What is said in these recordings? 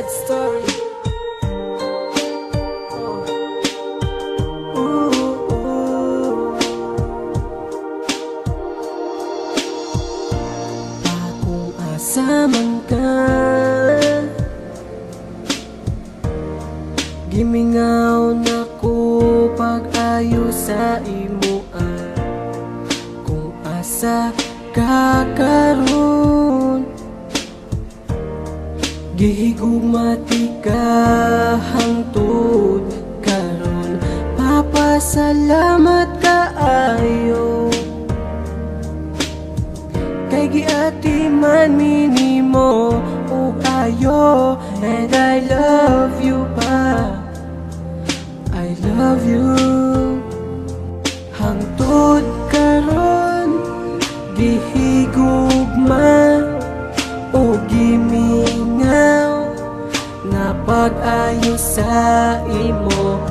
sad story. Akong asaman ka, gimingaw na ko pag-ayo sa imuan. Kung asa ka karon, gihigumati ka hangtod karon. Papasalamat kaayo, kay giati man minimo ug ayo. And I love you pa, I love you. Hangtod karon, gihigugma o gimingaw na pag-ayo sa imo.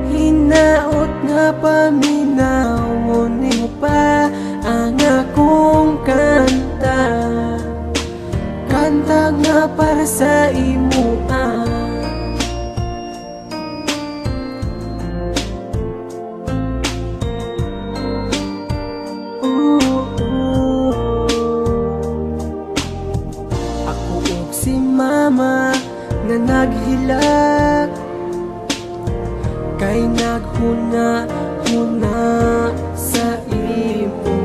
Hinaot nga paminawon nimo pa ang akong kanta, kanta nga para sa imo. Ako og si mama nga naghilak, kay naghuna-huna sa imo.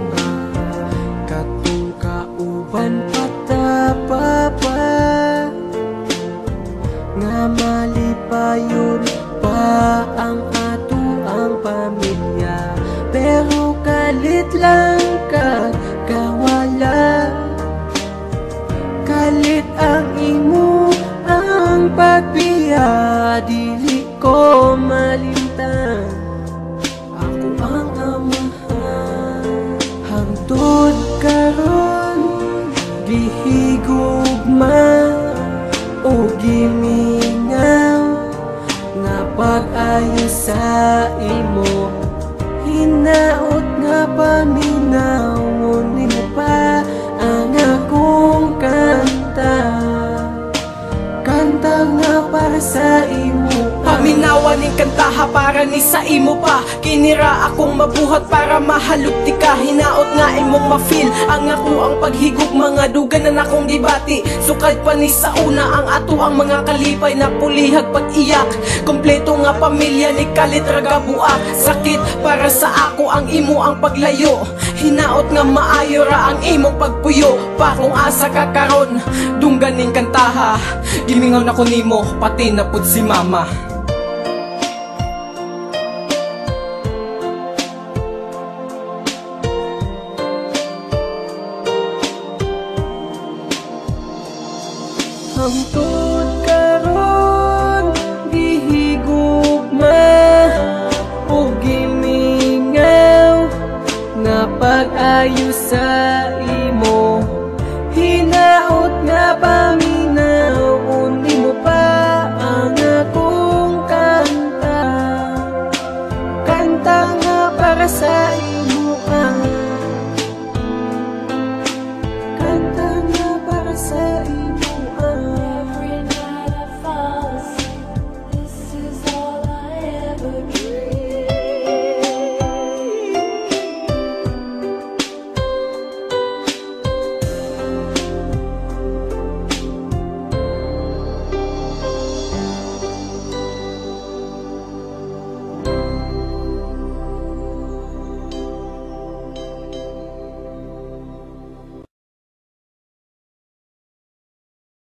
Katong kauban patapapa, nga malipayon pa ang ato ang pamilya. Pero kalit lang kawala, kalit ang imo ang pagbiya. Dili ko malimtan, ako ang amahan. Hangtod karon, gihigugma o gimingaw na pag-ayo sa imo. Hinaot nga paminawon nimo pa ang akong kanta, kanta nga para sa imo. Paminawan ning kantaha para ni sa imo pa. Kinira akong mabuhat para mahalupti ka. Hinaot nga imong ma-feel ang ako ang paghigog. Mga dugan na akong gibati, sukad pa ni sa una ang ato ang mga kalipay na pulihag pag-iyak. Kompleto nga pamilya ni kalit ragabuak. Sakit para sa ako ang imo ang paglayo. Hinaot nga maayo ra ang imong pagpuyo pa. Kung asa ka karon, dunggan ning kantaha. Gimingaw na ko nimo, pati na pud si mama. Hangtod karon, gihigugma o gimingaw na pag-ayo sa imo. Hinaot nga paminawon nimo pa ang akong kanta, kanta nga para sa imo.